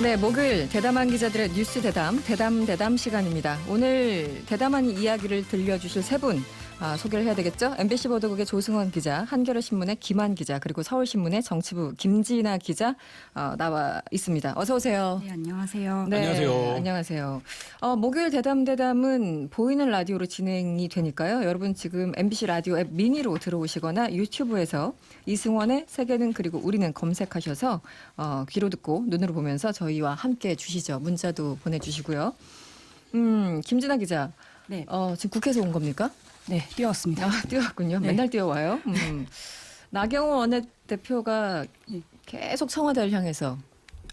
네, 목요일 대담한 기자들의 뉴스 대담 시간입니다. 오늘 대담한 이야기를 들려주실 세 분 소개를 해야 되겠죠? MBC 보도국의 조승원 기자, 한겨레 신문의 김한 기자, 그리고 서울신문의 정치부 김진아 기자 나와 있습니다. 어서 오세요. 네, 안녕하세요. 네, 안녕하세요. 안녕하세요. 목요일 대담은 보이는 라디오로 진행이 되니까요. 여러분 지금 MBC 라디오 앱 미니로 들어오시거나 유튜브에서 이승원의 세계는 그리고 우리는 검색하셔서 귀로 듣고 눈으로 보면서 저희와 함께 해주시죠. 문자도 보내주시고요. 김진아 기자. 네. 지금 국회에서 온 겁니까? 네, 뛰어왔습니다. 뛰어왔군요. 네. 맨날 뛰어와요. 나경원 원내대표가 네. 계속 청와대를 향해서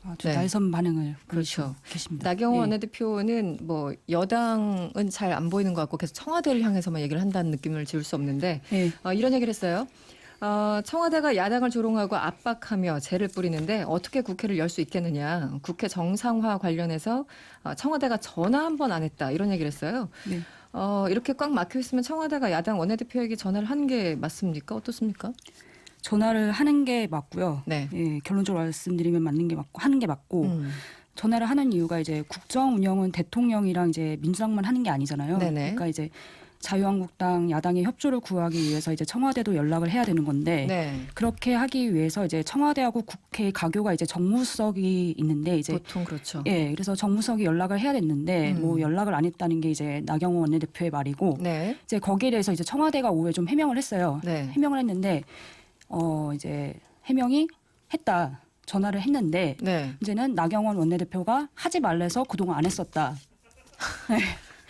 아주 네. 날선 반응을 그렇죠. 보이고 계십니다. 나경원 네. 원내대표는 뭐 여당은 잘 안 보이는 것 같고 계속 청와대를 향해서만 얘기를 한다는 느낌을 지울 수 없는데 네. 이런 얘기를 했어요. 청와대가 야당을 조롱하고 압박하며 죄를 뿌리는데 어떻게 국회를 열 수 있겠느냐. 국회 정상화 관련해서 청와대가 전화 한 번 안 했다. 이런 얘기를 했어요. 네. 이렇게 꽉 막혀 있으면 청와대가 야당 원내대표에게 전화를 한 게 맞습니까? 어떻습니까? 전화를 하는 게 맞고요. 네. 예, 결론적으로 말씀드리면 맞는 게 맞고 하는 게 맞고 전화를 하는 이유가 이제 국정 운영은 대통령이랑 이제 민주당만 하는 게 아니잖아요. 네네. 그러니까 이제 자유한국당 야당의 협조를 구하기 위해서 이제 청와대도 연락을 해야 되는 건데 네. 그렇게 하기 위해서 이제 청와대하고 국회 가교가 이제 정무수석이 있는데 이제 보통 그렇죠. 예, 그래서 정무석이 연락을 해야 됐는데 뭐 연락을 안 했다는 게 이제 나경원 원내대표의 말이고 네. 이제 거기에 대해서 이제 청와대가 오후에 좀 해명을 했어요. 네. 해명을 했는데 이제 해명이 했다. 전화를 했는데 네. 이제는 나경원 원내대표가 하지 말래서 그동안 안 했었다. 네.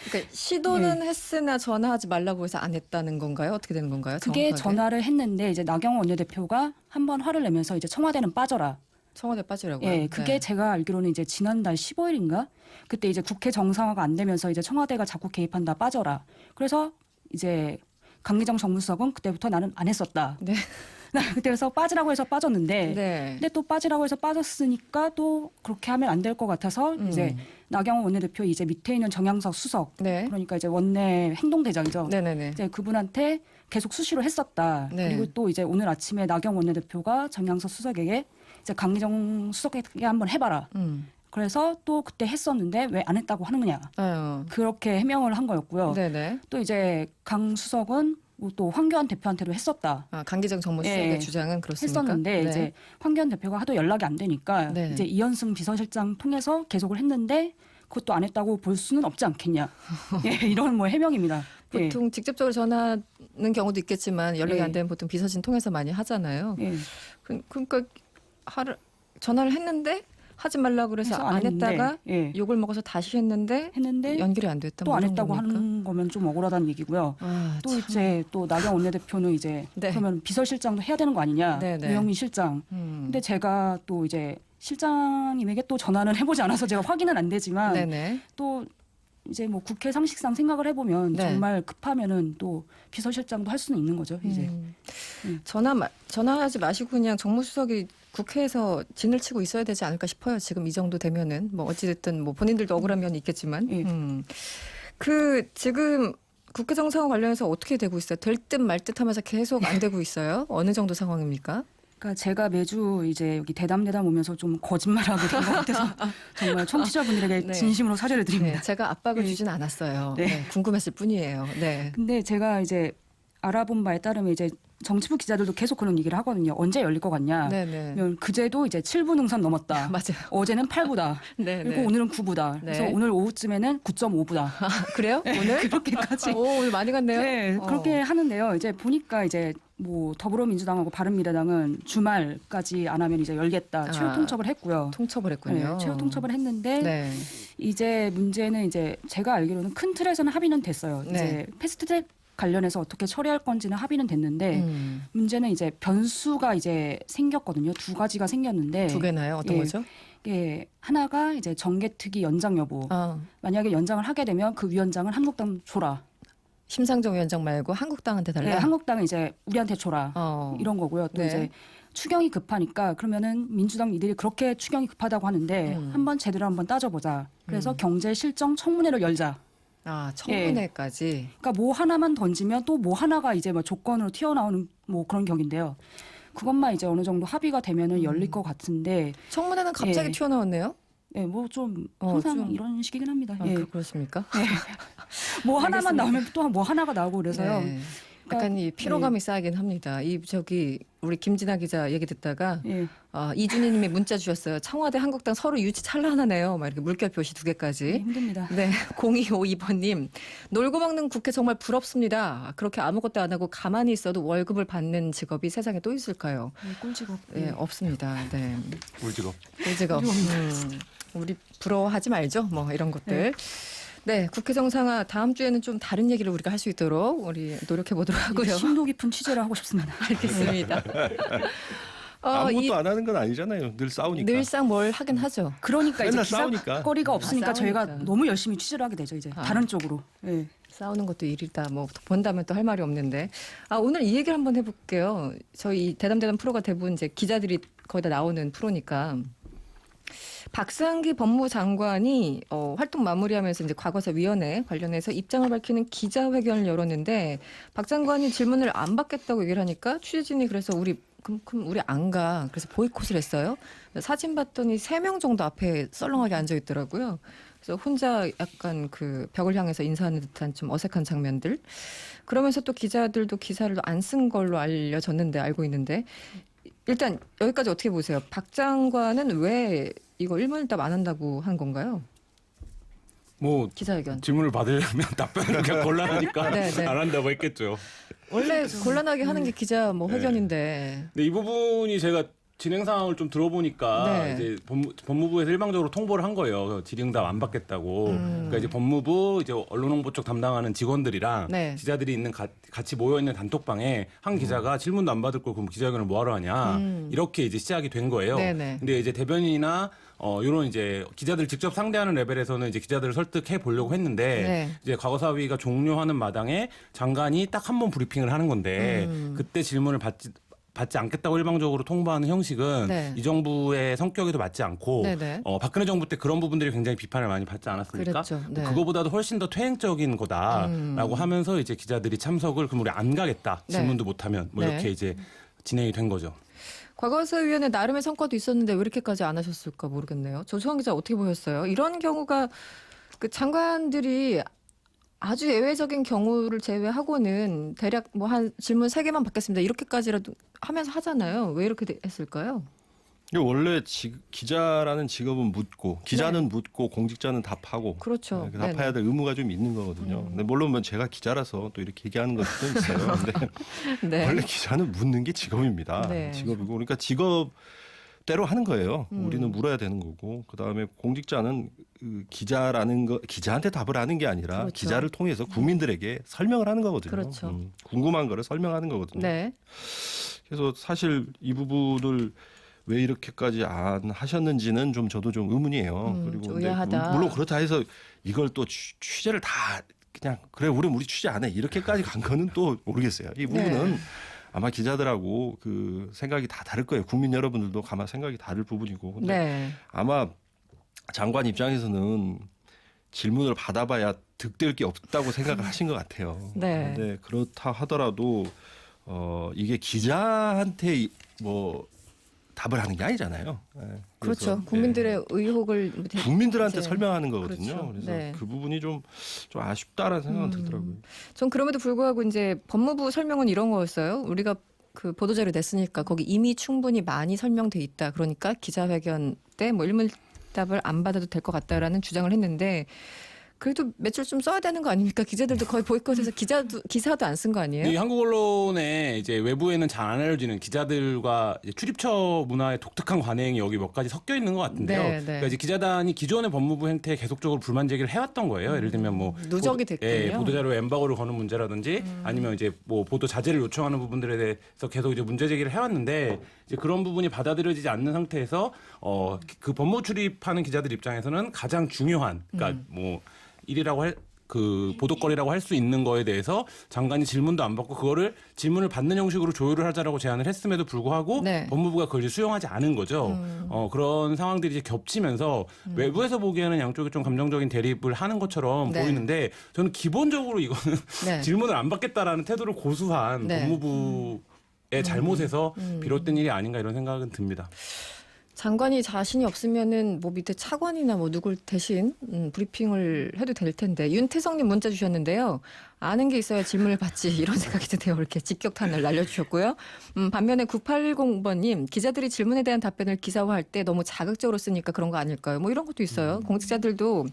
그러니까 시도는 했으나 전화하지 말라고 해서 안 했다는 건가요? 어떻게 되는 건가요? 그게 정확하게? 전화를 했는데 이제 나경원 원내대표가 한번 화를 내면서 이제 청와대는 빠져라. 청와대 빠지라고요? 예, 그게 네. 제가 알기로는 이제 지난달 15일인가 그때 이제 국회 정상화가 안 되면서 이제 청와대가 자꾸 개입한다 빠져라. 그래서 이제 강기정 정무수석은 그때부터 나는 안 했었다. 네. 그때서 빠지라고 해서 빠졌는데 네. 근데 또 빠지라고 해서 빠졌으니까 또 그렇게 하면 안 될 것 같아서 이제 나경원 원내대표 이제 밑에 있는 정양석 수석 네. 그러니까 이제 원내 행동대장이죠. 네네네. 이제 그분한테 계속 수시로 했었다. 네. 그리고 또 이제 오늘 아침에 나경원 원내대표가 정양석 수석에게 이제 강기정 수석에게 한번 해봐라. 그래서 또 그때 했었는데 왜 안 했다고 하느냐. 아유. 그렇게 해명을 한 거였고요. 네네. 또 이제 강 수석은 뭐또 황교안 대표한테도 했었다. 강기정 정무수석의 예, 주장은 그렇습니까? 했었는데 네. 이제 황교안 대표가 하도 연락이 안 되니까 네. 이제 이현승 비서실장 통해서 계속을 했는데 그것도 안 했다고 볼 수는 없지 않겠냐. 예, 이런 뭐 해명입니다. 예. 보통 직접적으로 전화하는 경우도 있겠지만 연락이 예. 안 되면 보통 비서진 통해서 많이 하잖아요. 예. 그러니까 전화를 했는데 하지 말라고 그래서 해서 안 했는데, 했다가 예. 욕을 먹어서 다시 했는데 연결이 안 됐다. 또 뭐 안 이런 했다고 겁니까? 하는 거면 좀 억울하다는 얘기고요. 또 참. 이제 또 나경원 원내대표는 이제 네. 그러면 비서실장도 해야 되는 거 아니냐. 네, 네. 유영민 실장. 근데 제가 또 이제 실장님에게 또 전화는 해보지 않아서 제가 확인은 안 되지만 네네. 또 이제 뭐 국회 상식상 생각을 해보면 네. 정말 급하면은 또 비서실장도 할 수는 있는 거죠. 이제 전화하지 마시고 그냥 정무수석이 국회에서 진을 치고 있어야 되지 않을까 싶어요. 지금 이 정도 되면은 뭐 어찌됐든 뭐 본인들도 억울한 면이 있겠지만 예. 지금 국회 정상화 관련해서 어떻게 되고 있어요? 될 듯 말 듯하면서 계속 안 되고 있어요. 어느 정도 상황입니까? 그러니까 제가 매주 이제 여기 대담 오면서 좀 거짓말하게 된 것 같아서 정말 청취자분들에게 네. 진심으로 사죄를 드립니다. 네, 제가 압박을 네. 주진 않았어요. 네. 네, 궁금했을 뿐이에요. 네. 근데 제가 이제 알아본 바에 따르면 이제 정치부 기자들도 계속 그런 얘기를 하거든요. 언제 열릴 것 같냐. 네네. 그러면 그제도 이제 7부 능선 넘었다. 맞아요. 어제는 8부다. 네. 그리고 오늘은 9부다. 그래서 네. 오늘 오후쯤에는 9.5부다. 그래요? 오늘? 그렇게까지. 오, 오늘 많이 갔네요. 네, 그렇게 하는데요. 이제 보니까 이제 뭐 더불어민주당하고 바른미래당은 주말까지 안 하면 이제 열겠다. 최후 통첩을 했고요. 통첩을 했군요. 네, 최후 통첩을 했는데 네. 이제 문제는 이제 제가 알기로는 큰 틀에서는 합의는 됐어요. 네. 이제 패스트트랙 관련해서 어떻게 처리할 건지는 합의는 됐는데 문제는 이제 변수가 이제 생겼거든요. 두 가지가 생겼는데 두 개나요? 어떤 예. 거죠? 예, 하나가 이제 정개특위 연장 여부. 만약에 연장을 하게 되면 그 위원장을 한국당 줘라. 심상정 위원장 말고 한국당한테 달라. 네, 한국당은 이제 우리한테 줘라. 이런 거고요. 또 네. 이제 추경이 급하니까 그러면은 민주당 이들이 그렇게 추경이 급하다고 하는데 한번 제대로 한번 따져보자. 그래서 경제 실정 청문회를 열자. 청문회까지. 그러니까 뭐 하나만 던지면 또 뭐 하나가 이제 뭐 조건으로 튀어나오는 뭐 그런 격인데요. 그것만 이제 어느 정도 합의가 되면은 열릴 것 같은데 청문회는 갑자기 예. 튀어나왔네요. 예, 뭐 좀 항상 좀- 이런 식이긴 합니다. 아, 예. 그렇습니까? 뭐 하나만 알겠습니다. 나오면 또 뭐 하나가 나오고 그래서요. 네. 약간 이 피로감이 쌓이긴 합니다. 이 저기 우리 김진아 기자 얘기 듣다가 예. 이준희님이 문자 주셨어요. 청와대 한국당 서로 유치 찬란하네요. 막 이렇게 물결 표시 2개까지. 네, 힘듭니다. 네, 0252번님 놀고 먹는 국회 정말 부럽습니다. 그렇게 아무것도 안 하고 가만히 있어도 월급을 받는 직업이 세상에 또 있을까요? 네, 꿀직업. 네, 없습니다. 네, 꿀직업. 직업. 우리 부러워하지 말죠. 뭐 이런 것들. 네, 국회 정상화 다음 주에는 좀 다른 얘기를 우리가 할 수 있도록 우리 노력해 보도록 하고요. 심도 깊은 취재를 하고 싶습니다. 알겠습니다. 아무것도 안 하는 건 아니잖아요. 늘 싸우니까. 늘상 뭘 하긴 하죠. 그러니까 이제 맨날 싸우니까. 기사거리가 없으니까 저희가 싸우니까. 너무 열심히 취재를 하게 되죠. 이제 다른 쪽으로. 예. 싸우는 것도 일이다. 뭐 본다면 또 할 말이 없는데. 오늘 이 얘기를 한번 해볼게요. 저희 대담대담 프로가 대부분 이제 기자들이 거의 다 나오는 프로니까. 박상기 법무장관이 활동 마무리하면서 이제 과거사위원회 관련해서 입장을 밝히는 기자회견을 열었는데 박 장관이 질문을 안 받겠다고 얘기를 하니까 취재진이 그래서 그럼 우리 안 가. 그래서 보이콧을 했어요. 사진 봤더니 3명 정도 앞에 썰렁하게 앉아 있더라고요. 그래서 혼자 약간 그 벽을 향해서 인사하는 듯한 좀 어색한 장면들. 그러면서 또 기자들도 기사를 안 쓴 걸로 알고 있는데 일단 여기까지 어떻게 보세요? 박 장관은 왜 이거 1문일답 안 한다고 한 건가요? 뭐 기자회견. 질문을 받으려면 답변을 그냥 곤란하니까 네, 네. 안 한다고 했겠죠. 원래 곤란하게 하는 게 기자 뭐 네. 회견인데. 근데 이 부분이 제가 진행 상황을 좀 들어보니까 네. 이제 법무부에서 일방적으로 통보를 한 거예요. 질의응답 안 받겠다고. 그러니까 이제 법무부 이제 언론홍보 쪽 담당하는 직원들이랑 네. 기자들이 있는 같이 모여 있는 단톡방에 한 기자가 질문도 안 받을 걸 그럼 기자회견을 뭐하러 하냐 이렇게 이제 시작이 된 거예요. 네네. 근데 이제 대변인이나 이런 이제 기자들 직접 상대하는 레벨에서는 이제 기자들을 설득해 보려고 했는데 네. 이제 과거사위가 종료하는 마당에 장관이 딱 한 번 브리핑을 하는 건데 그때 질문을 받지 않겠다고 일방적으로 통보하는 형식은 네. 이 정부의 성격에도 맞지 않고 네네. 박근혜 정부 때 그런 부분들이 굉장히 비판을 많이 받지 않았습니까? 그랬죠. 네. 그거보다도 훨씬 더 퇴행적인 거다라고 하면서 이제 기자들이 참석을 그럼 우리 안 가겠다. 네. 질문도 못하면 뭐 네. 이렇게 이제 진행이 된 거죠. 과거사위원회 나름의 성과도 있었는데 왜 이렇게까지 안 하셨을까 모르겠네요. 조수환 기자 어떻게 보셨어요? 이런 경우가 그 장관들이 아주 예외적인 경우를 제외하고는 대략 뭐 한 질문 3개만 받겠습니다. 이렇게까지라도 하면서 하잖아요. 왜 이렇게 했을까요? 원래 기자라는 직업은 묻고 기자는 묻고 공직자는 답하고 그렇죠. 답해야 될 의무가 좀 있는 거거든요. 근데 물론 뭐 제가 기자라서 또 이렇게 얘기하는 것도 있어요. 근데 네. 원래 기자는 묻는 게 직업입니다. 네. 직업이고 그러니까 직업대로 하는 거예요. 우리는 물어야 되는 거고 그다음에 공직자는 그 기자라는 거 기자한테 답을 하는 게 아니라 그렇죠. 기자를 통해서 국민들에게 설명을 하는 거거든요. 그렇죠. 궁금한 거를 설명하는 거거든요. 네. 그래서 사실 이 부분을 왜 이렇게까지 안 하셨는지는 좀 저도 좀 의문이에요. 그리고 좀 근데 의아하다. 물론 그렇다 해서 이걸 또 취재를 다 그냥 그래 우리 취재 안 해 이렇게까지 간 거는 또 모르겠어요. 이 부분은 네. 아마 기자들하고 그 생각이 다 다를 거예요. 국민 여러분들도 아마 생각이 다를 부분이고. 근데 네. 아마 장관 입장에서는 질문을 받아봐야 득될 게 없다고 생각을 하신 것 같아요. 네. 근데 그렇다 하더라도 이게 기자한테 뭐 답을 하는 게 아니잖아요. 예. 그렇죠. 그래서, 국민들의 예. 의혹을 국민들한테 이제 설명하는 거거든요. 그렇죠. 그래서 네. 그 부분이 좀 아쉽다라는 생각은 들더라고요. 전 그럼에도 불구하고 이제 법무부 설명은 이런 거였어요. 우리가 그 보도자료 냈으니까 거기 이미 충분히 많이 설명돼 있다. 그러니까 기자회견 때 뭐 일문답을 안 받아도 될 것 같다라는 주장을 했는데 그래도 며칠 좀 써야 되는 거 아닙니까? 기자들도 거의 보이콧해서 기사도 안 쓴 거 아니에요? 이 한국 언론에 이제 외부에는 잘 안 알려지는 기자들과 이제 출입처 문화의 독특한 관행이 여기 몇 가지 섞여 있는 것 같은데요. 네, 네. 그러니까 이제 기자단이 기존의 법무부 행태에 계속적으로 불만 제기를 해왔던 거예요. 예를 들면 뭐 누적이 됐군요. 보도자료 엠바고를 거는 문제라든지 아니면 이제 뭐 보도 자제를 요청하는 부분들에 대해서 계속 이제 문제 제기를 해왔는데 이제 그런 부분이 받아들여지지 않는 상태에서 그 법무 출입하는 기자들 입장에서는 가장 중요한 그러니까 뭐 일이라고 그 보도거리라고 할 수 있는 거에 대해서 장관이 질문도 안 받고 그거를 질문을 받는 형식으로 조율을 하자라고 제안을 했음에도 불구하고 네. 법무부가 그걸 이제 수용하지 않은 거죠. 그런 상황들이 이제 겹치면서 외부에서 보기에는 양쪽이 좀 감정적인 대립을 하는 것처럼 네. 보이는데 저는 기본적으로 이거는 네. 질문을 안 받겠다라는 태도를 고수한 네. 법무부의 잘못에서 비롯된 일이 아닌가 이런 생각은 듭니다. 장관이 자신이 없으면은 뭐 밑에 차관이나 뭐 누굴 대신 브리핑을 해도 될 텐데. 윤태성님 문자 주셨는데요. 아는 게 있어야 질문을 받지 이런 생각이 드네요. 이렇게 직격탄을 날려주셨고요. 반면에 9810번님 기자들이 질문에 대한 답변을 기사화할 때 너무 자극적으로 쓰니까 그런 거 아닐까요? 뭐 이런 것도 있어요. 공직자들도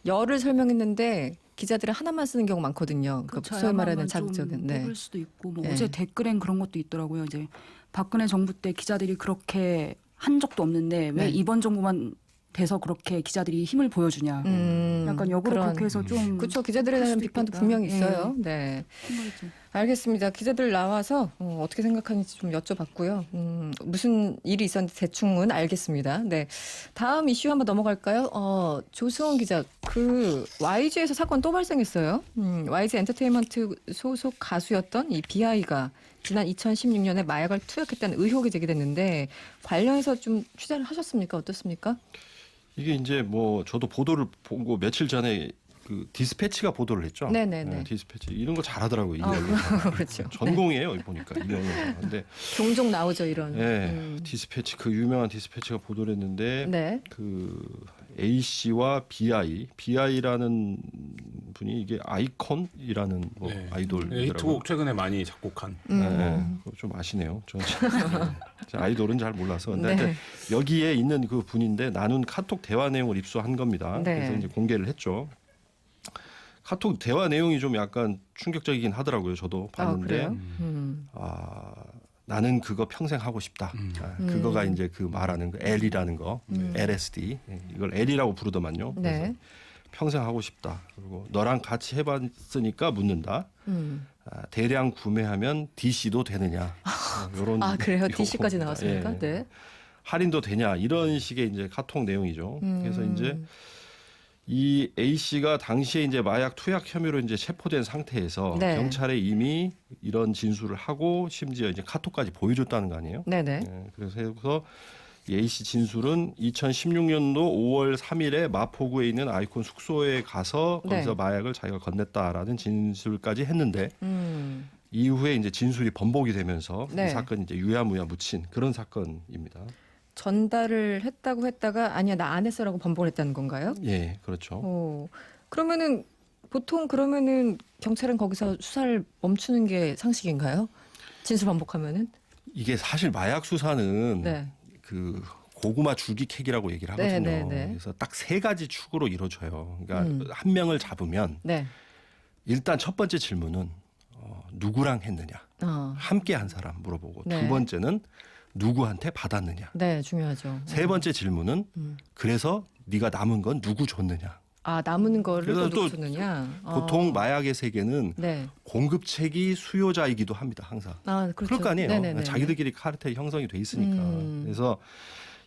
열을 설명했는데 기자들은 하나만 쓰는 경우 많거든요. 그러니까 소위 말하는 자극적인. 네. 뽑을 수도 있고 뭐 네. 어제 댓글엔 그런 것도 있더라고요. 이제 박근혜 정부 때 기자들이 그렇게 한 적도 없는데 왜 네. 이번 정부만 돼서 그렇게 기자들이 힘을 보여주냐. 약간 역으로 그렇게 해서 좀 그렇죠. 기자들에 할 대한 수도 비판도 있겠다. 분명히 예. 있어요. 네. 힘들죠. 알겠습니다. 기자들 나와서 어떻게 생각하는지 좀 여쭤봤고요. 무슨 일이 있었는지 대충은 알겠습니다. 네. 다음 이슈 한번 넘어갈까요? 조승원 기자, 그 YG에서 사건 또 발생했어요. YG 엔터테인먼트 소속 가수였던 이 비아이가 지난 2016년에 마약을 투약했다는 의혹이 제기됐는데 관련해서 좀 취재를 하셨습니까? 어떻습니까? 이게 이제 뭐 저도 보도를 보고 며칠 전에 그 디스패치가 보도를 했죠. 네네네. 디스패치 이런 거 잘하더라고요. 이 그렇죠. 전공이에요, 보니까 이명훈. 근데 종종 나오죠 이런. 디스패치 그 유명한 디스패치가 보도를 했는데 네. 그 A 씨와 BI라는 분이 이게 아이콘이라는 뭐 네. 아이돌이더라고요. 히트곡 최근에 많이 작곡한. 좀 아시네요. 저는 아이돌은 잘 몰라서. 근데 네. 하여튼 여기에 있는 그 분인데 나눈 카톡 대화 내용을 입수한 겁니다. 네. 그래서 이제 공개를 했죠. 카톡 대화 내용이 좀 약간 충격적이긴 하더라고요. 저도 봤는데. 그래요? 나는 그거 평생 하고 싶다. 그거가 이제 그 말하는 거 L이라는 거, LSD. 이걸 L이라고 부르더만요. 그래서 네. 평생 하고 싶다. 그리고 너랑 같이 해봤으니까 묻는다. 대량 구매하면 DC도 되느냐? 이런 그래요? DC까지 나왔습니까? 예. 네. 할인도 되냐? 이런 식의 이제 카톡 내용이죠. 그래서 이제 이 A 씨가 당시에 이제 마약 투약 혐의로 이제 체포된 상태에서 네. 경찰에 이미 이런 진술을 하고 심지어 이제 카톡까지 보여줬다는 거 아니에요? 네네. 그래서 이 A 씨 진술은 2016년도 5월 3일에 마포구에 있는 아이콘 숙소에 가서 거기서 네. 마약을 자기가 건넸다라는 진술까지 했는데 이후에 이제 진술이 번복이 되면서 네. 이 사건이 이제 유야무야 묻힌 그런 사건입니다. 전달을 했다고 했다가 아니야 나 안 했어라고 번복을 했다는 건가요? 예, 그렇죠. 그러면은 보통 그러면은 경찰은 거기서 수사를 멈추는 게 상식인가요? 진술 번복하면은? 이게 사실 마약 수사는 네. 그 고구마 줄기 캐기라고 얘기를 하거든요. 네. 그래서 딱 세 가지 축으로 이루어져요. 그러니까 한 명을 잡으면 네. 일단 첫 번째 질문은 누구랑 했느냐, 함께 한 사람 물어보고 네. 두 번째는 누구한테 받았느냐, 네, 중요하죠. 세 번째 질문은 그래서 네가 남은 건 누구 줬느냐. 남은 거를 그래서 또 누구 또 줬느냐? 보통 마약의 세계는 네. 공급책이 수요자이기도 합니다. 항상. 그렇죠. 그럴 거 아니에요. 네네네. 자기들끼리 카르텔이 형성이 돼 있으니까. 그래서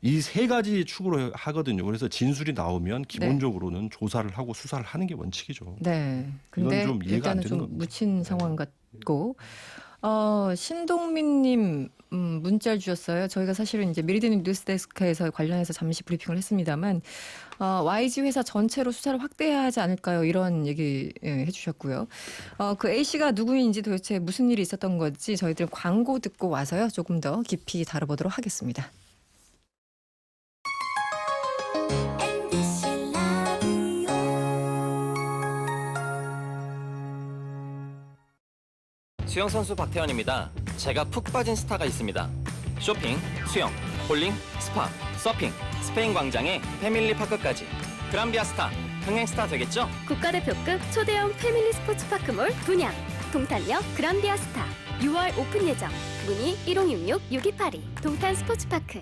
이 세 가지 축으로 하거든요. 그래서 진술이 나오면 기본적으로는 조사를 하고 수사를 하는 게 원칙이죠. 네. 근데 이건 좀 이해가 안 일단은 되는 좀 겁니다. 묻힌 상황 같고 신동민님 문자를 주셨어요. 저희가 사실은 이제 메리디언 뉴스데스크에서 관련해서 잠시 브리핑을 했습니다만 YG 회사 전체로 수사를 확대해야 하지 않을까요? 이런 얘기 해주셨고요. 그 A 씨가 누구인지 도대체 무슨 일이 있었던 건지 저희들 광고 듣고 와서요 조금 더 깊이 다뤄보도록 하겠습니다. 수영 선수 박태환입니다. 제가 푹 빠진 스타가 있습니다. 쇼핑, 수영, 볼링, 스파, 서핑, 스페인 광장에 패밀리 파크까지. 그란비아 스타, 흥행 스타 되겠죠? 국가대표급 초대형 패밀리 스포츠파크몰 분양 동탄역 그란비아스타 6월 오픈 예정 문의 1566-6282 동탄 스포츠파크.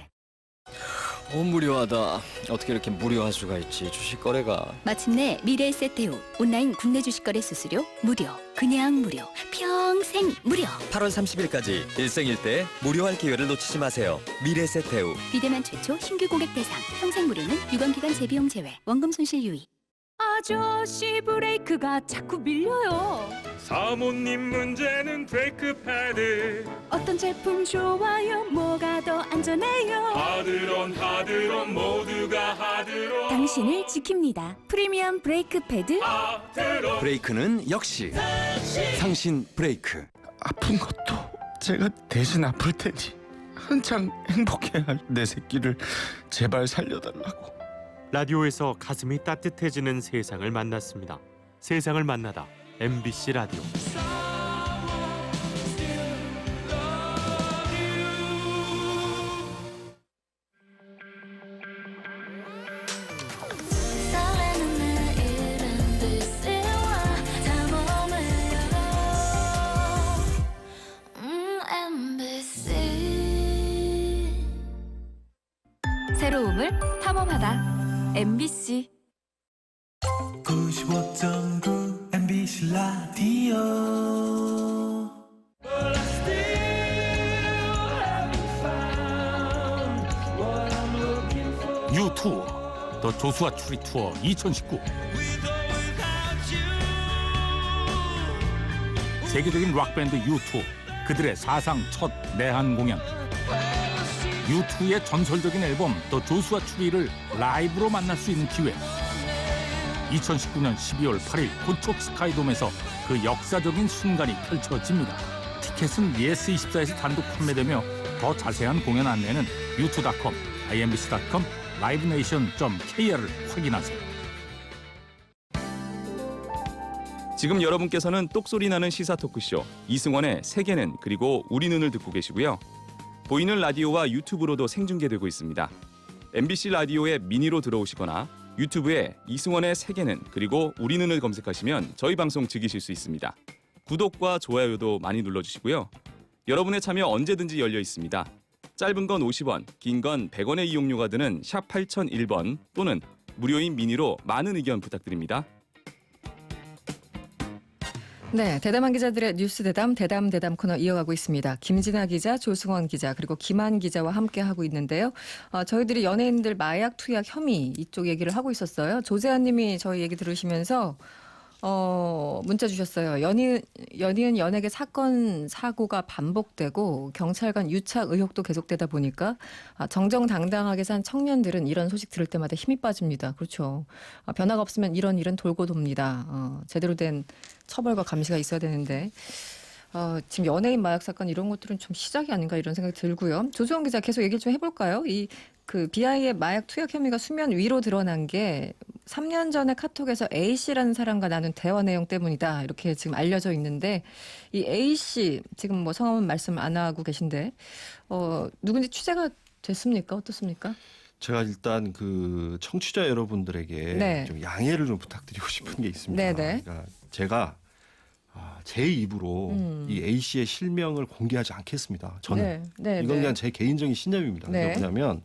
무료하다. 어떻게 이렇게 무료할 수가 있지? 주식 거래가. 마침내 미래에셋대우 온라인 국내 주식거래 수수료 무료 그냥 무료 평생 무료 8월 30일까지 일생일대 무료할 기회를 놓치지 마세요. 미래세태우. 비대면 최초 신규 고객 대상 평생 무료는 유관기간 재비용 제외 원금 손실 유의. 아저씨 브레이크가 자꾸 밀려요. 사모님 문제는 브레이크 패드. 어떤 제품 좋아요? 뭐가 더 안전해요? 하드론 모두가 하드론. 당신을 지킵니다. 프리미엄 브레이크 패드. 하드론. 브레이크는 역시 상신 브레이크. 아픈 것도 제가 대신 아플 테니 한창 행복해야 할 내 새끼를 제발 살려달라고. 라디오에서 가슴이 따뜻해지는 세상을 만났습니다. 세상을 만나다 MBC 라디오. 새로움을 탐험하다. MBC 95.9 MBC 라디오. U2 더 조수아 추리 투어 2019. 세계적인 락밴드 U2 그들의 사상 첫 내한 공연. U2의 전설적인 앨범 더 조수아 추리를 라이브로 만날 수 있는 기회. 2019년 12월 8일 고척 스카이돔에서 그 역사적인 순간이 펼쳐집니다. 티켓은 yes24에서 단독 판매되며 더 자세한 공연 안내는 u2.com, imbc.com, livenation.kr을 확인하세요. 지금 여러분께서는 똑소리 나는 시사 토크쇼 이승원의 세계는 그리고 우리 눈을 듣고 계시고요. 보이는 라디오와 유튜브로도 생중계되고 있습니다. MBC 라디오의 미니로 들어오시거나 유튜브에 이승원의 세계는 그리고 우리 눈을 검색하시면 저희 방송 즐기실 수 있습니다. 구독과 좋아요도 많이 눌러주시고요. 여러분의 참여 언제든지 열려 있습니다. 짧은 건 50원, 긴 건 100원의 이용료가 드는 샵 8001번 또는 무료인 미니로 많은 의견 부탁드립니다. 네, 대담한 기자들의 뉴스 대담 코너 이어가고 있습니다. 김진아 기자, 조승원 기자 그리고 김한 기자와 함께 하고 있는데요. 저희들이 연예인들 마약 투약 혐의 이쪽 얘기를 하고 있었어요. 조재한 님이 저희 얘기 들으시면서 문자 주셨어요. 연이은 연예계 사건 사고가 반복되고 경찰관 유착 의혹도 계속되다 보니까 정정당당하게 산 청년들은 이런 소식 들을 때마다 힘이 빠집니다. 그렇죠. 변화가 없으면 이런 일은 돌고 돕니다. 제대로 된 처벌과 감시가 있어야 되는데 지금 연예인 마약 사건 이런 것들은 좀 시작이 아닌가 이런 생각이 들고요. 조수영 기자 계속 얘기를 좀 해볼까요? 그 BI의 마약 투약 혐의가 수면 위로 드러난 게 3년 전에 카톡에서 A 씨라는 사람과 나눈 대화 내용 때문이다 이렇게 지금 알려져 있는데 이 A 씨 지금 뭐 성함은 말씀 안 하고 계신데 누군지 취재가 됐습니까? 어떻습니까? 제가 일단 그 청취자 여러분들에게 좀 양해를 좀 부탁드리고 싶은 게 있습니다. 네네. 그러니까 제가 제 입으로 이 A 씨의 실명을 공개하지 않겠습니다. 저는 이건 그냥 제 개인적인 신념입니다. 네. 왜냐하면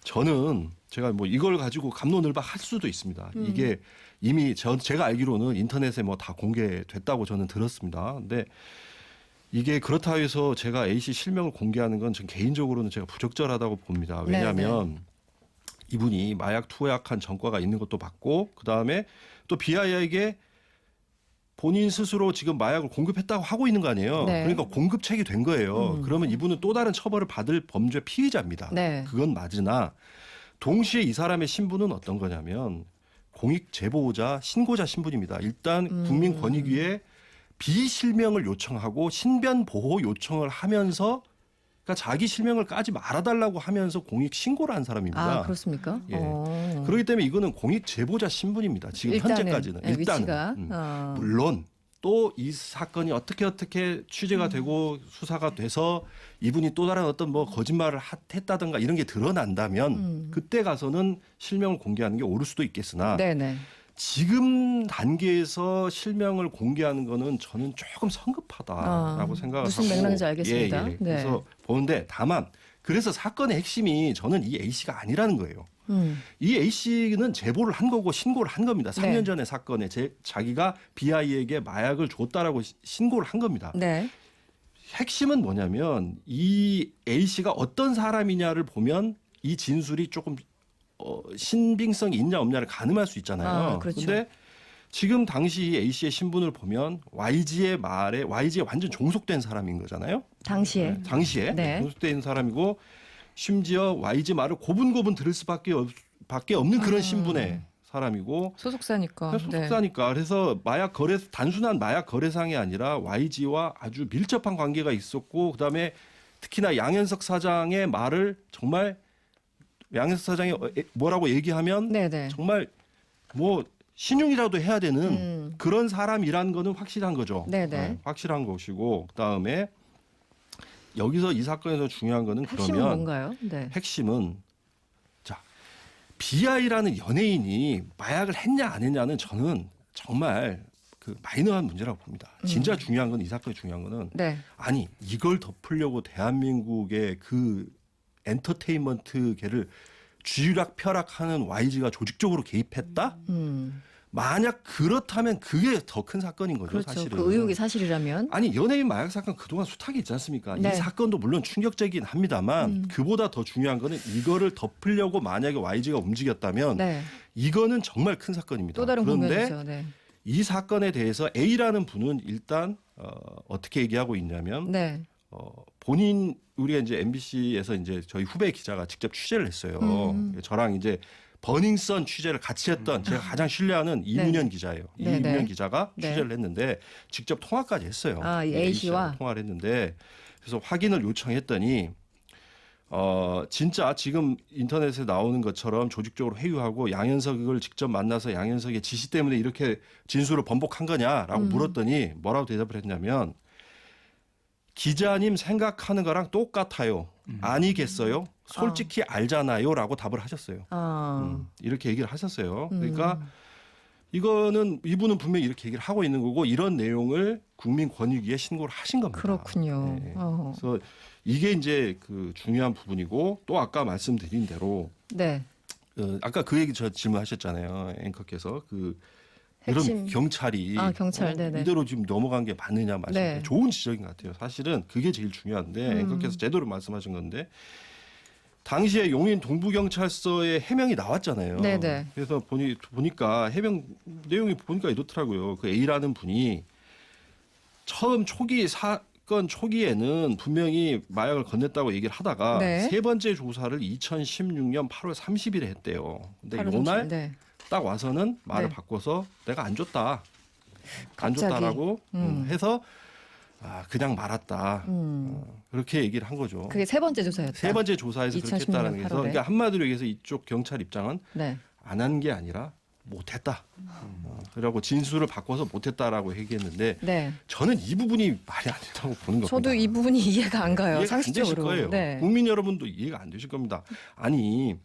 저는 제가 뭐 이걸 가지고 갑론을박 할 수도 있습니다. 이게 이미 제가 알기로는 인터넷에 뭐 다 공개됐다고 저는 들었습니다. 근데 이게 그렇다 해서 제가 A 씨 실명을 공개하는 건 전 개인적으로는 제가 부적절하다고 봅니다. 왜냐하면 이분이 마약 투약한 전과가 있는 것도 봤고 그다음에 또 BI에게 본인 스스로 지금 마약을 공급했다고 하고 있는 거 아니에요. 그러니까 공급책이 된 거예요. 그러면 이분은 또 다른 처벌을 받을 범죄 피의자입니다. 그건 맞으나 동시에 이 사람의 신분은 어떤 거냐면 공익 제보자, 신고자 신분입니다. 일단 국민권익위에 비실명을 요청하고 신변 보호 요청을 하면서 그러니까 자기 실명을 까지 말아달라고 하면서 공익 신고를 한 사람입니다. 그렇습니까? 예. 그렇기 때문에 이거는 공익 제보자 신분입니다. 지금 현재까지는. 일단은. 물론 또 이 사건이 어떻게 취재가 되고 수사가 돼서 이분이 또 다른 어떤 뭐 거짓말을 했다든가 이런 게 드러난다면 그때 가서는 실명을 공개하는 게 옳을 수도 있겠으나 지금 단계에서 실명을 공개하는 거는 저는 조금 성급하다라고 생각을 무슨 하고 맥락인지 알겠습니다. 그래서 보는데 다만 그래서 사건의 핵심이 저는 이 A 씨가 아니라는 거예요. 이 A 씨는 제보를 한 거고 신고를 한 겁니다. 3년 전의 사건에 자기가 BI에게 마약을 줬다라고 신고를 한 겁니다. 핵심은 뭐냐면 이 A 씨가 어떤 사람이냐를 보면 이 진술이 조금 신빙성이 있냐 없냐를 가늠할 수 있잖아요. 그런데 지금 당시 A 씨의 신분을 보면 YG의 말에 YG에 완전 종속된 사람인 거잖아요. 당시에 종속된 사람이고 심지어 YG 말을 고분고분 들을 수밖에 없는 그런 신분의 사람이고 소속사니까. 그래서 단순한 마약 거래상이 아니라 YG와 아주 밀접한 관계가 있었고 그다음에 특히나 양현석 사장의 말을 정말 양현석 사장이 뭐라고 얘기하면 네네. 정말 뭐 신용이라도 해야 되는 그런 사람이란 거는 확실한 거죠. 네네. 확실한 것이고 그다음에 여기서 이 사건에서 중요한 거는 핵심은 그러면 뭔가요? 네. 핵심은 자 BI라는 연예인이 마약을 했냐 안 했냐는 저는 정말 그 마이너한 문제라고 봅니다. 진짜 중요한 건 이 사건이 중요한 거는 네. 아니 이걸 덮으려고 대한민국의 그 엔터테인먼트계를 쥐락펴락하는 YG가 조직적으로 개입했다? 만약 그렇다면 그게 더 큰 사건인 거죠. 그렇죠. 사실은. 그 의혹이 사실이라면. 아니 연예인 마약 사건 그동안 수탁이 있지 않습니까? 네. 이 사건도 물론 충격적이긴 합니다만 그보다 더 중요한 거는 이거를 덮으려고 만약에 YG가 움직였다면 네. 이거는 정말 큰 사건입니다. 또 다른 그런데 국면이죠. 네. 이 사건에 대해서 A라는 분은 일단 어떻게 얘기하고 있냐면 네. 본인 우리가 이제 MBC에서 이제 저희 후배 기자가 직접 취재를 했어요. 저랑 이제 버닝썬 취재를 같이 했던 제가 가장 신뢰하는 이문현 기자예요. 네, 이문현 네. 기자가 네. 취재를 했는데 직접 통화까지 했어요. 아, 이 A 씨와? 통화를 했는데 그래서 확인을 요청했더니 진짜 지금 인터넷에 나오는 것처럼 조직적으로 회유하고 양현석을 직접 만나서 양현석의 지시 때문에 이렇게 진술을 번복한 거냐라고 물었더니 뭐라고 대답을 했냐면 기자님 생각하는 거랑 똑같아요. 아니겠어요? 솔직히 알잖아요라고 답을 하셨어요. 이렇게 얘기를 하셨어요. 그러니까 이거는 이분은 분명히 이렇게 얘기를 하고 있는 거고 이런 내용을 국민권익위에 신고를 하신 겁니다. 그렇군요. 네. 그래서 이게 이제 그 중요한 부분이고 또 아까 말씀드린 대로 네. 아까 그 얘기 저 질문하셨잖아요. 앵커께서 그 핵심. 이런 경찰이 경찰, 네네. 이대로 지금 넘어간 게 맞느냐 말씀인데 네. 좋은 지적인 것 같아요. 사실은 그게 제일 중요한데 앵커께서 제대로 말씀하신 건데 당시에 용인 동부경찰서에 해명이 나왔잖아요. 네네. 그래서 보니까 해명 내용이 보니까 이렇더라고요. 그 A라는 분이 처음 사건 초기에는 분명히 마약을 건넸다고 얘기를 하다가 네. 세 번째 조사를 2016년 8월 30일에 했대요. 근데 8월 이날 30일, 네. 딱 와서는 말을 네. 바꿔서 내가 안 줬다. 안 갑자기. 줬다라고 해서 그냥 말았다. 그렇게 얘기를 한 거죠. 그게 세 번째 조사였다. 세 번째 조사에서 그렇게 2016년 했다는 게 8월에. 그러니까 한마디로 얘기해서 이쪽 경찰 입장은 네. 안 한 게 아니라 못했다. 그러고 진술을 바꿔서 못했다라고 얘기했는데 네. 저는 이 부분이 말이 안 된다고 보는 겁니다. 저도 이 부분이 이해가 안 가요. 이해가 안 되실 상식적으로. 거예요. 네. 국민 여러분도 이해가 안 되실 겁니다. 아니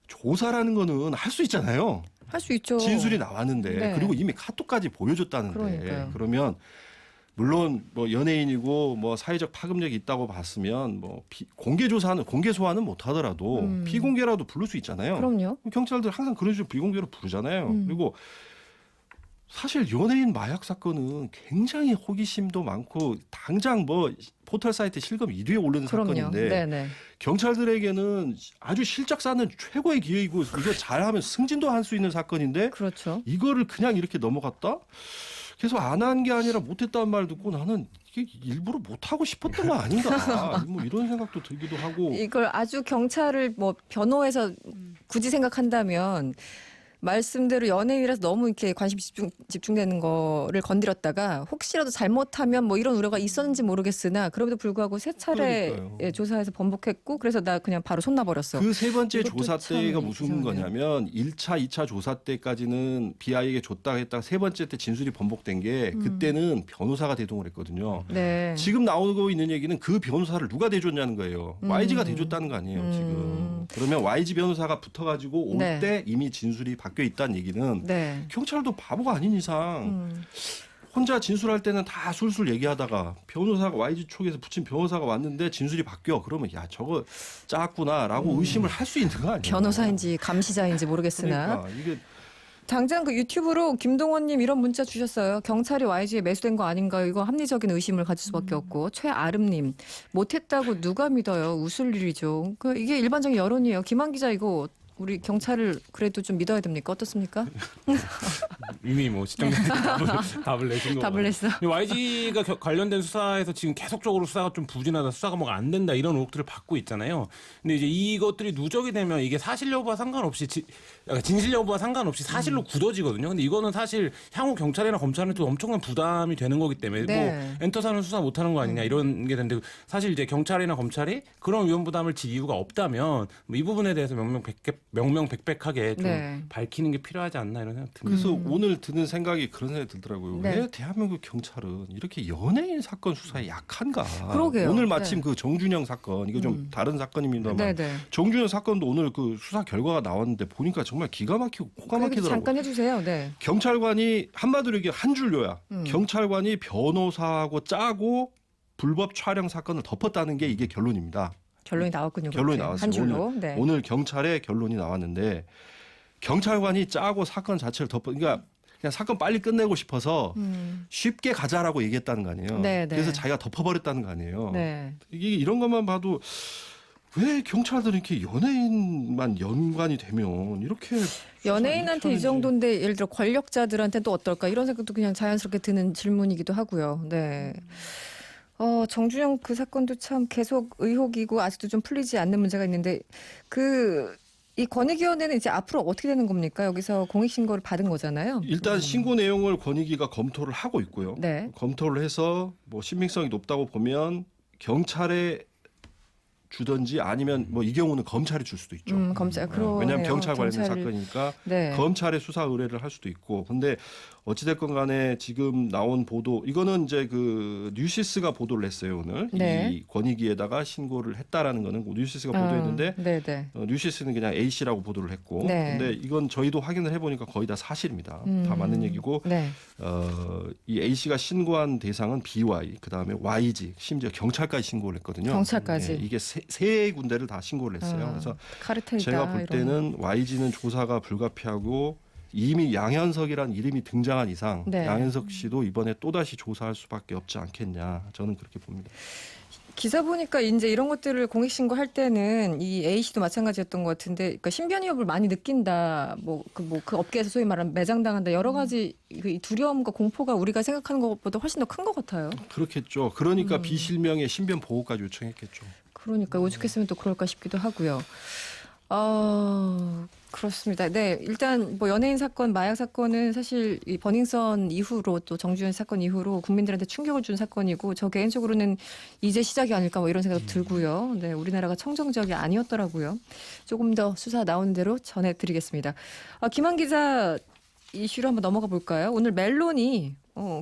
조사라는 거는 할 수 있잖아요. 할 수 있죠. 진술이 나왔는데 네. 그리고 이미 카톡까지 보여줬다는데 그러니까요. 그러면 물론 뭐 연예인이고 뭐 사회적 파급력이 있다고 봤으면 뭐 공개 조사는 공개 소환은 못 하더라도 비공개라도 부를 수 있잖아요. 그럼요. 경찰들 항상 그런 식으로 비공개로 부르잖아요. 그리고 사실 연예인 마약 사건은 굉장히 호기심도 많고 당장 뭐 포털 사이트 실검 1위에 오르는 그럼요. 사건인데 네네. 경찰들에게는 아주 실적 쌓는 최고의 기회이고 이거 잘하면 승진도 할 수 있는 사건인데 그렇죠. 이거를 그냥 이렇게 넘어갔다? 그래서 안 한 게 아니라 못했다는 말 듣고 나는 이게 일부러 못하고 싶었던 거 아닌가 뭐 이런 생각도 들기도 하고 이걸 아주 경찰을 뭐 변호해서 굳이 생각한다면 말씀대로 연예인이라서 너무 이렇게 관심 집중되는 거를 건드렸다가 혹시라도 잘못하면 뭐 이런 우려가 있었는지 모르겠으나 그럼에도 불구하고 세 차례 그러니까요. 예, 조사해서 번복했고 그래서 나 그냥 바로 손 놔버렸어. 그 세 번째 이것도 조사 참 때가 무슨 이상하네요. 거냐면 1차, 2차 조사 때까지는 BI에게 줬다 했다가 세 번째 때 진술이 번복된 게 그때는 변호사가 대동을 했거든요. 네. 지금 나오고 있는 얘기는 그 변호사를 누가 대줬냐는 거예요. YG가 대줬다는 거 아니에요, 지금. 그러면 YG 변호사가 붙어가지고 올 네. 때 이미 진술이 바뀌어 있다는 얘기는 네. 경찰도 바보가 아닌 이상 혼자 진술할 때는 다 술술 얘기하다가 변호사가 YG 쪽에서 붙인 변호사가 왔는데 진술이 바뀌어. 그러면 야 저거 짰구나라고 의심을 할 수 있는 거 아니에요? 변호사인지 감시자인지 모르겠으나 그러니까 이게 당장 그 유튜브로 김동원님 이런 문자 주셨어요. 경찰이 YG에 매수된 거 아닌가요? 이거 합리적인 의심을 가질 수밖에 없고 최아름님 못했다고 누가 믿어요? 웃을 일이죠. 이게 일반적인 여론이에요. 김한 기자 이거 우리 경찰을 그래도 좀 믿어야 됩니까? 어떻습니까? 이미 뭐 시청자들이 답을 내신 거. 답을 냈어. YG가 관련된 수사에서 지금 계속적으로 수사가 좀 부진하다, 수사가 뭐가 안 된다 이런 의혹들을 받고 있잖아요. 근데 이제 이것들이 누적이 되면 이게 사실 여부와 상관없이 진실 여부와 상관없이 사실로 굳어지거든요. 근데 이거는 사실 향후 경찰이나 검찰한테 엄청난 부담이 되는 거기 때문에 네. 뭐 엔터사는 수사 못하는 거 아니냐 이런 게 되는데 사실 이제 경찰이나 검찰이 그런 위험 부담을 질 이유가 없다면 뭐이 부분에 대해서 명명백백하게 좀 네. 밝히는 게 필요하지 않나 이런 생각 듭니다. 그래서 오늘 드는 생각이 그런 생각이 들더라고요. 네. 왜 대한민국 경찰은 이렇게 연예인 사건 수사에 약한가? 그러게요. 오늘 마침 네. 그 정준영 사건 이거 좀 다른 사건입니다만 네네. 정준영 사건도 오늘 그 수사 결과가 나왔는데 보니까 정말 기가 막히고 코가 막히더라고요. 잠깐 해주세요. 네. 경찰관이 한마디로 이게 한 줄요야. 음. 경찰관이 변호사하고 짜고 불법 촬영 사건을 덮었다는 게 이게 결론입니다. 결론이 나왔군요. 결론이 그렇게. 나왔어요. 한 줄로. 네. 오늘 경찰의 결론이 나왔는데 경찰관이 짜고 사건 자체를 그러니까 그냥 사건 빨리 끝내고 싶어서 쉽게 가자라고 얘기했다는 거 아니에요. 네, 네. 그래서 자기가 덮어버렸다는 거 아니에요. 네. 이게 이런 것만 봐도 왜 경찰들은 이렇게 연예인만 연관이 되면 이렇게 연예인한테 이 하는지. 정도인데 예를 들어 권력자들한테 또 어떨까 이런 생각도 그냥 자연스럽게 드는 질문이기도 하고요. 네. 정준영 그 사건도 참 계속 의혹이고 아직도 좀 풀리지 않는 문제가 있는데 이 권익위원회는 이제 앞으로 어떻게 되는 겁니까? 여기서 공익신고를 받은 거잖아요. 일단 신고 내용을 권익위가 검토를 하고 있고요. 네. 검토를 해서 뭐 신빙성이 높다고 보면 경찰에 주든지 아니면 뭐 이 경우는 검찰이 줄 수도 있죠. 검찰 그러네요. 왜냐하면 경찰 관련된 경찰을- 사건이니까 네. 검찰에 수사 의뢰를 할 수도 있고. 근데 어찌됐건 간에 지금 나온 보도 이거는 이제 그 뉴시스가 보도를 했어요 오늘. 네. 이 권익위에다가 신고를 했다라는 거는 뉴시스가 보도했는데 네네. 뉴시스는 그냥 A 씨라고 보도를 했고. 네. 근데 이건 저희도 확인을 해보니까 거의 다 사실입니다. 다 맞는 얘기고. 네. 이 A 씨가 신고한 대상은 BY, 그 다음에 YG, 심지어 경찰까지 신고를 했거든요. 경찰까지. 네, 이게 세 군데를 다 신고를 했어요. 그래서 카르텔이다. 제가 볼 때는 YG는 조사가 불가피하고 이미 양현석이라는 이름이 등장한 이상 네. 양현석 씨도 이번에 또다시 조사할 수밖에 없지 않겠냐. 저는 그렇게 봅니다. 기사 보니까 이제 이런 것들을 공익신고할 때는 이 A 씨도 마찬가지였던 것 같은데, 그러니까 신변 위협을 많이 느낀다. 그 업계에서 소위 말하는 매장당한다. 여러 가지 그 두려움과 공포가 우리가 생각하는 것보다 훨씬 더 큰 것 같아요. 그렇겠죠. 그러니까 비실명의 신변 보호까지 요청했겠죠. 그러니까 오죽했으면 또 그럴까 싶기도 하고요. 그렇습니다. 네, 일단 뭐 연예인 사건, 마약 사건은 사실 이 버닝썬 이후로 또 정주현 사건 이후로 국민들한테 충격을 준 사건이고 저 개인적으로는 이제 시작이 아닐까 뭐 이런 생각도 들고요. 네, 우리나라가 청정지역이 아니었더라고요. 조금 더 수사 나오는 대로 전해드리겠습니다. 김한 기자 이슈로 한번 넘어가 볼까요? 오늘 멜론이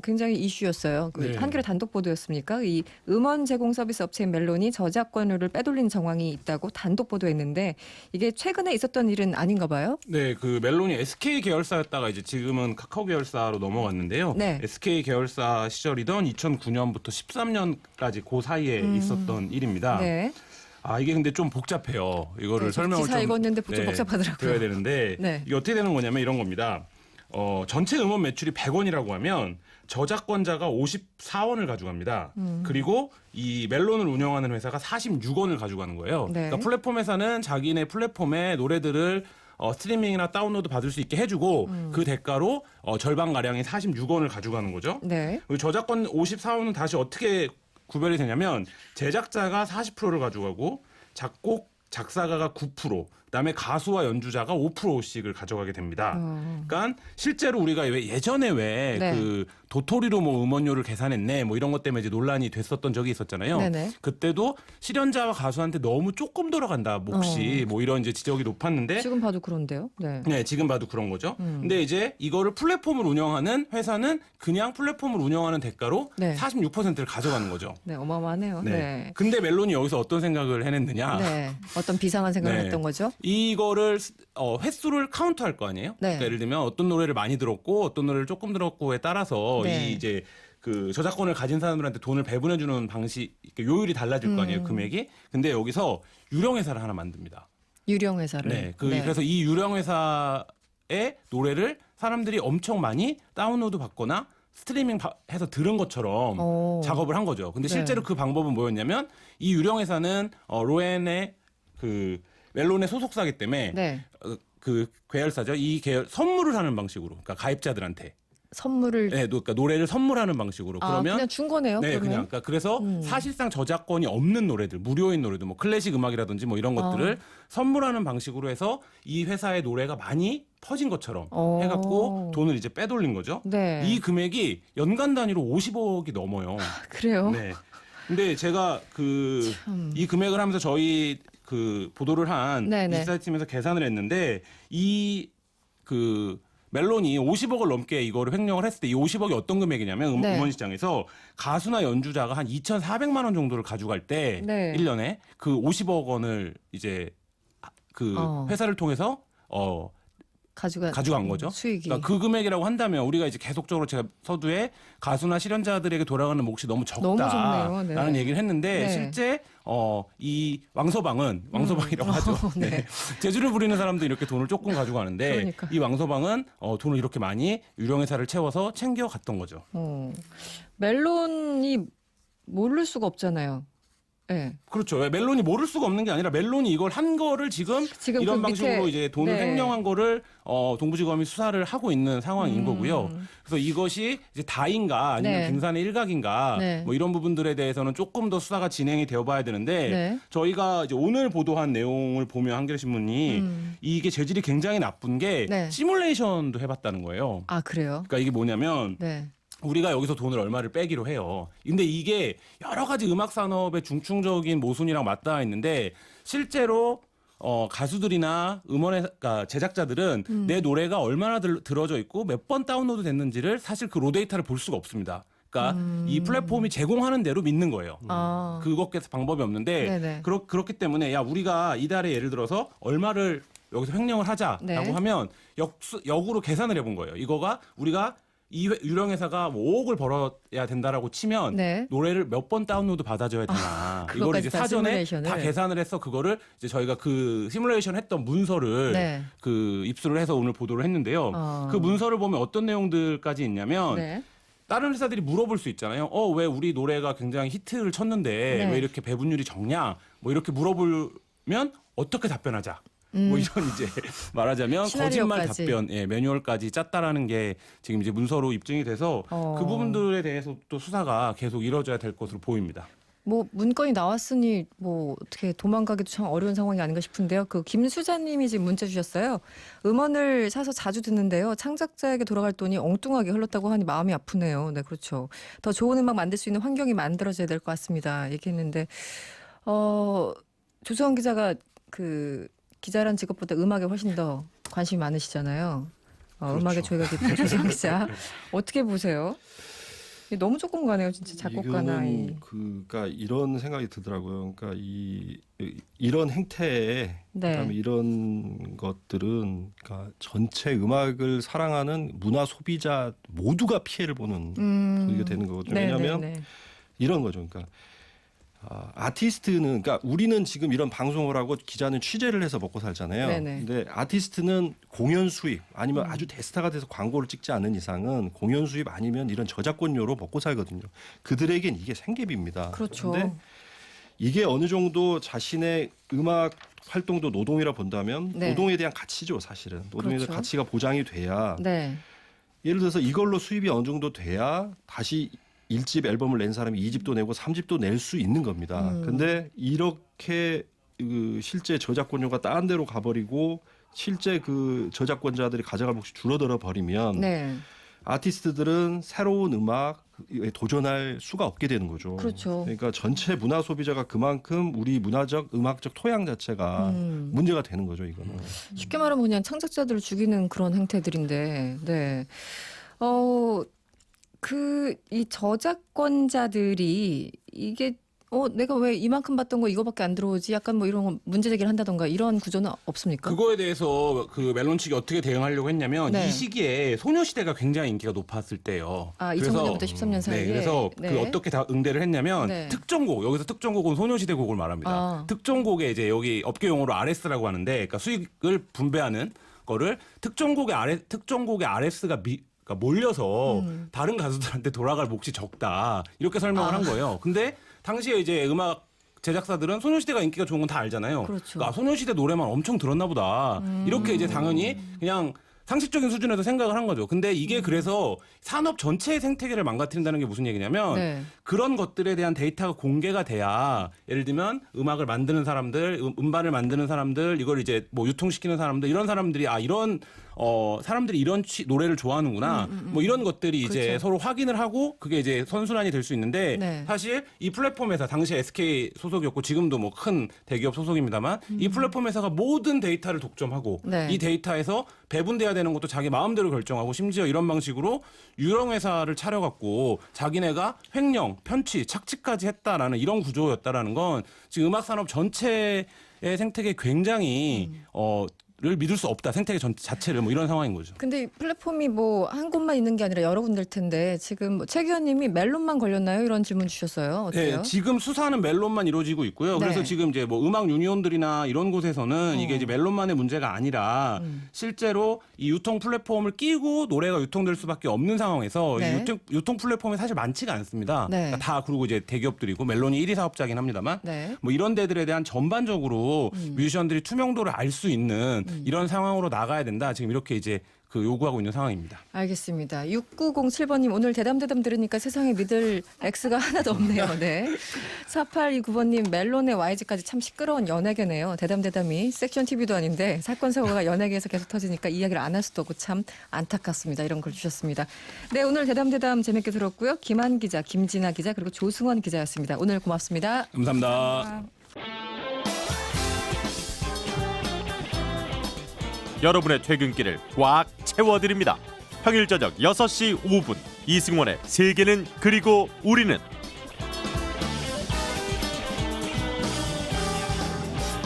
굉장히 이슈였어요. 네. 한겨레 단독 보도였습니까? 이 음원 제공 서비스 업체인 멜론이 저작권료를 빼돌린 정황이 있다고 단독 보도했는데 이게 최근에 있었던 일은 아닌가 봐요. 네, 그 멜론이 SK 계열사였다가 이제 지금은 카카오 계열사로 넘어갔는데요. 네. SK 계열사 시절이던 2009년부터 13년까지 그 사이에 있었던 일입니다. 네. 이게 근데 좀 복잡해요. 이거를 네, 설명을 기사 읽었는데 좀 복잡하더라고요. 드려야 되는데 네. 이게 어떻게 되는 거냐면 이런 겁니다. 전체 음원 매출이 100원이라고 하면 저작권자가 54원을 가져갑니다. 그리고 이 멜론을 운영하는 회사가 46원을 가져가는 거예요. 네. 그러니까 플랫폼 회사는 자기네 플랫폼에 노래들을 스트리밍이나 다운로드 받을 수 있게 해주고 그 대가로 절반 가량의 46원을 가져가는 거죠. 네. 그리고 저작권 54원은 다시 어떻게 구별이 되냐면 제작자가 40%를 가져가고 작사가가 9%, 그다음에 가수와 연주자가 5%씩을 가져가게 됩니다. 그러니까 실제로 우리가 예전에 왜 네. 그 도토리로 뭐 음원료를 계산했네 뭐 이런 것 때문에 이제 논란이 됐었던 적이 있었잖아요. 네네. 그때도 실현자와 가수한테 너무 조금 들어간다 몫이 뭐 이런 이제 지적이 높았는데 지금 봐도 그런데요. 네. 네, 지금 봐도 그런 거죠. 근데 이제 이거를 플랫폼을 운영하는 회사는 그냥 플랫폼을 운영하는 대가로 네. 46%를 가져가는 거죠. 네, 어마어마하네요. 네. 네. 근데 멜론이 여기서 어떤 생각을 해냈느냐? 네. 어떤 비상한 생각을 네. 했던 거죠? 이거를 횟수를 카운트할 거 아니에요? 네. 그러니까 예를 들면 어떤 노래를 많이 들었고 어떤 노래를 조금 들었고에 따라서 네. 이 이제 그 저작권을 가진 사람들한테 돈을 배분해 주는 방식, 요율이 달라질 거 아니에요, 금액이. 근데 여기서 유령 회사를 하나 만듭니다. 유령 회사를. 네. 그래서 이 유령 회사의 노래를 사람들이 엄청 많이 다운로드 받거나 스트리밍 해서 들은 것처럼 작업을 한 거죠. 근데 실제로 그 방법은 뭐였냐면 이 유령 회사는 로엔의 그 멜론의 소속사기 때문에 네. 그 계열사죠. 이 계열 선물을 하는 방식으로, 그러니까 가입자들한테. 선물을 네, 그러니까 노래를 선물하는 방식으로. 그러면 그냥 준 거네요. 네, 그러면? 그냥 그러니까 그래서 사실상 저작권이 없는 노래들, 무료인 노래들, 뭐 클래식 음악이라든지 뭐 이런 것들을 선물하는 방식으로 해서 이 회사의 노래가 많이 퍼진 것처럼 해갖고 돈을 이제 빼돌린 거죠. 네. 이 금액이 연간 단위로 50억이 넘어요. 그래요? 네. 근데 제가 이 금액을 하면서 저희 그 보도를 한 네네. 인사이트팀에서 계산을 했는데 멜론이 50억을 넘게 이거를 횡령을 했을 때 이 50억이 어떤 금액이냐면 네. 음원 시장에서 가수나 연주자가 한 2,400만 원 정도를 가져갈 때 네. 1년에 그 50억 원을 이제 회사를 통해서 가져간 거죠. 수익이. 그러니까 그 금액이라고 한다면 우리가 이제 계속적으로 제가 서두에 가수나 실현자들에게 돌아가는 몫이 너무 너무 적네요. 적다라는 네. 얘기를 했는데 네. 실제 이 왕서방이라고 하죠. 네. 네. 재주를 부리는 사람도 이렇게 돈을 조금 가져가는데 그러니까. 이 왕서방은 돈을 이렇게 많이 유령회사를 채워서 챙겨갔던 거죠. 멜론이 모를 수가 없잖아요. 네. 그렇죠. 멜론이 모를 수가 없는 게 아니라 멜론이 이걸 한 거를 지금 이런 그 방식으로 밑에, 이제 돈을 네. 횡령한 거를 동부지검이 수사를 하고 있는 상황인 거고요. 그래서 이것이 이제 다인가 아니면 네. 빙산의 일각인가 네. 뭐 이런 부분들에 대해서는 조금 더 수사가 진행이 되어봐야 되는데 네. 저희가 이제 오늘 보도한 내용을 보면 한겨레신문이 이게 재질이 굉장히 나쁜 게 네. 시뮬레이션도 해봤다는 거예요. 아 그래요? 그러니까 이게 뭐냐면 네. 우리가 여기서 돈을 얼마를 빼기로 해요. 근데 이게 여러 가지 음악 산업의 중충적인 모순이랑 맞닿아 있는데 실제로 가수들이나 그러니까 제작자들은 내 노래가 얼마나 들어져 있고 몇 번 다운로드 됐는지를 사실 그 로 데이터를 볼 수가 없습니다. 그러니까 이 플랫폼이 제공하는 대로 믿는 거예요. 그것께서 방법이 없는데 네네. 그렇기 때문에 야 우리가 이달에 예를 들어서 얼마를 여기서 횡령을 하자라고 네. 하면 역으로 계산을 해본 거예요. 이거가 우리가 이 유령회사가 뭐 5억을 벌어야 된다라고 치면 네. 노래를 몇 번 다운로드 받아줘야 되나 이걸 그것까지 이제 다 사전에 시뮬레이션을. 다 계산을 해서 그거를 이제 저희가 그 시뮬레이션 했던 문서를 네. 입수를 해서 오늘 보도를 했는데요. 그 문서를 보면 어떤 내용들까지 있냐면 네. 다른 회사들이 물어볼 수 있잖아요. 왜 우리 노래가 굉장히 히트를 쳤는데 네. 왜 이렇게 배분율이 적냐? 뭐 이렇게 물어보면 어떻게 답변하자. 뭐 이런 이제 말하자면 거짓말 시나리오까지. 답변, 매뉴얼까지 짰다라는 게 지금 이제 문서로 입증이 돼서 그 부분들에 대해서 또 수사가 계속 이루어져야 될 것으로 보입니다. 뭐 문건이 나왔으니 뭐 어떻게 도망가기도 참 어려운 상황이 아닌가 싶은데요. 그 김수자님이 지금 문자 주셨어요. 음원을 사서 자주 듣는데요. 창작자에게 돌아갈 돈이 엉뚱하게 흘렀다고 하니 마음이 아프네요. 네, 그렇죠. 더 좋은 음악 만들 수 있는 환경이 만들어져야 될 것 같습니다. 얘기했는데 조수원 기자가 그 기자란 직업보다 음악에 훨씬 더 관심이 많으시잖아요. 그렇죠. 음악에 저희가 깊은 조수원 기자 어떻게 보세요? 너무 조금 가네요, 진짜 작곡가나 이거는 그러니까 이런 생각이 들더라고요. 그러니까 이런 행태에 네. 그다음에 이런 것들은 그러니까 전체 음악을 사랑하는 문화 소비자 모두가 피해를 보는 그게 되는 거거든요. 네, 왜냐하면 네, 네. 이런 거죠. 그러니까 아티스트는 그러니까 우리는 지금 이런 방송을 하고 기자는 취재를 해서 먹고 살잖아요. 네네. 근데 아티스트는 공연 수입 아니면 아주 대스타가 돼서 광고를 찍지 않는 이상은 공연 수입 아니면 이런 저작권료로 먹고 살거든요. 그들에겐 이게 생계비입니다. 그렇죠. 근데 이게 어느 정도 자신의 음악 활동도 노동이라 본다면 네. 노동에 대한 가치죠, 사실은. 노동에 대한 그렇죠. 가치가 보장이 돼야 네. 예를 들어서 이걸로 수입이 어느 정도 돼야 다시 1집 앨범을 낸 사람이 2집도 내고 3집도 낼 수 있는 겁니다. 근데 이렇게 실제 저작권료가 다른 데로 가버리고 실제 그 저작권자들이 가져갈 몫이 줄어들어 버리면 네. 아티스트들은 새로운 음악에 도전할 수가 없게 되는 거죠. 그렇죠. 그러니까 전체 문화 소비자가 그만큼 우리 문화적 음악적 토양 자체가 문제가 되는 거죠, 이거는. 쉽게 말하면 그냥 창작자들을 죽이는 그런 행태들인데, 네. 이 저작권자들이 이게 내가 왜 이만큼 받던 거 이거밖에 안 들어오지? 약간 뭐 이런 거 문제 제기를 한다던가 이런 구조는 없습니까? 그거에 대해서 그 멜론 측이 어떻게 대응하려고 했냐면 네. 이 시기에 소녀시대가 굉장히 인기가 높았을 때예요. 2000년부터 13년 사이에. 네, 그래서 네. 그 어떻게 응대를 했냐면 네. 특정곡, 여기서 특정곡은 소녀시대 곡을 말합니다. 특정곡에 이제 여기 업계 용어로 RS라고 하는데 그러니까 수익을 분배하는 거를 특정곡의 RS가 그러니까 몰려서 다른 가수들한테 돌아갈 몫이 적다 이렇게 설명을 한 거예요. 근데 당시에 이제 음악 제작사들은 소녀시대가 인기가 좋은 건 다 알잖아요. 그렇죠. 그러니까 소녀시대 노래만 엄청 들었나 보다. 이렇게 이제 당연히 그냥 상식적인 수준에서 생각을 한 거죠. 근데 이게 그래서 산업 전체의 생태계를 망가뜨린다는 게 무슨 얘기냐면 네. 그런 것들에 대한 데이터가 공개가 돼야 예를 들면 음악을 만드는 사람들, 음반을 만드는 사람들, 이걸 이제 뭐 유통시키는 사람들 이런 사람들이 이런 사람들이 이런 노래를 좋아하는구나. 뭐 이런 것들이 이제 그렇죠. 서로 확인을 하고 그게 이제 선순환이 될 수 있는데 네. 사실 이 플랫폼 회사 당시 SK 소속이었고 지금도 뭐 큰 대기업 소속입니다만 이 플랫폼 회사가 모든 데이터를 독점하고 네. 이 데이터에서 배분돼야 되는 것도 자기 마음대로 결정하고 심지어 이런 방식으로 유령 회사를 차려갖고 자기네가 횡령, 편취, 착취까지 했다라는 이런 구조였다라는 건 지금 음악 산업 전체의 생태계 굉장히 를 믿을 수 없다. 생태계 자체를 뭐 이런 상황인 거죠. 근데 이 플랫폼이 뭐 한 곳만 있는 게 아니라 여러 군데일 텐데 지금 뭐 최 기현님이 멜론만 걸렸나요? 이런 질문 주셨어요. 어때요? 네, 지금 수사는 멜론만 이루어지고 있고요. 그래서 네. 지금 이제 뭐 음악 유니온들이나 이런 곳에서는 이게 이제 멜론만의 문제가 아니라 실제로 이 유통 플랫폼을 끼고 노래가 유통될 수밖에 없는 상황에서 네. 이 유통 플랫폼이 사실 많지가 않습니다. 네. 그러니까 다 그리고 이제 대기업들이고 멜론이 1위 사업자긴 합니다만 네. 뭐 이런 데들에 대한 전반적으로 뮤지션들이 투명도를 알 수 있는 이런 상황으로 나가야 된다. 지금 이렇게 이제 그 요구하고 있는 상황입니다. 알겠습니다. 6907번님 오늘 대담대담 들으니까 세상에 믿을 X가 하나도 없네요. 네. 4829번님 멜론의 YG까지 참 시끄러운 연예계네요. 대담대담이 섹션 TV도 아닌데 사건 사고가 연예계에서 계속 터지니까 이야기를 안 할 수도 없고 참 안타깝습니다. 이런 걸 주셨습니다. 네, 오늘 대담대담 재밌게 들었고요. 김한 기자, 김진아 기자 그리고 조승원 기자였습니다. 오늘 고맙습니다. 감사합니다. 여러분의 퇴근길을 꽉 채워드립니다. 평일 저녁 6시 5분 이승원의 세계는 그리고 우리는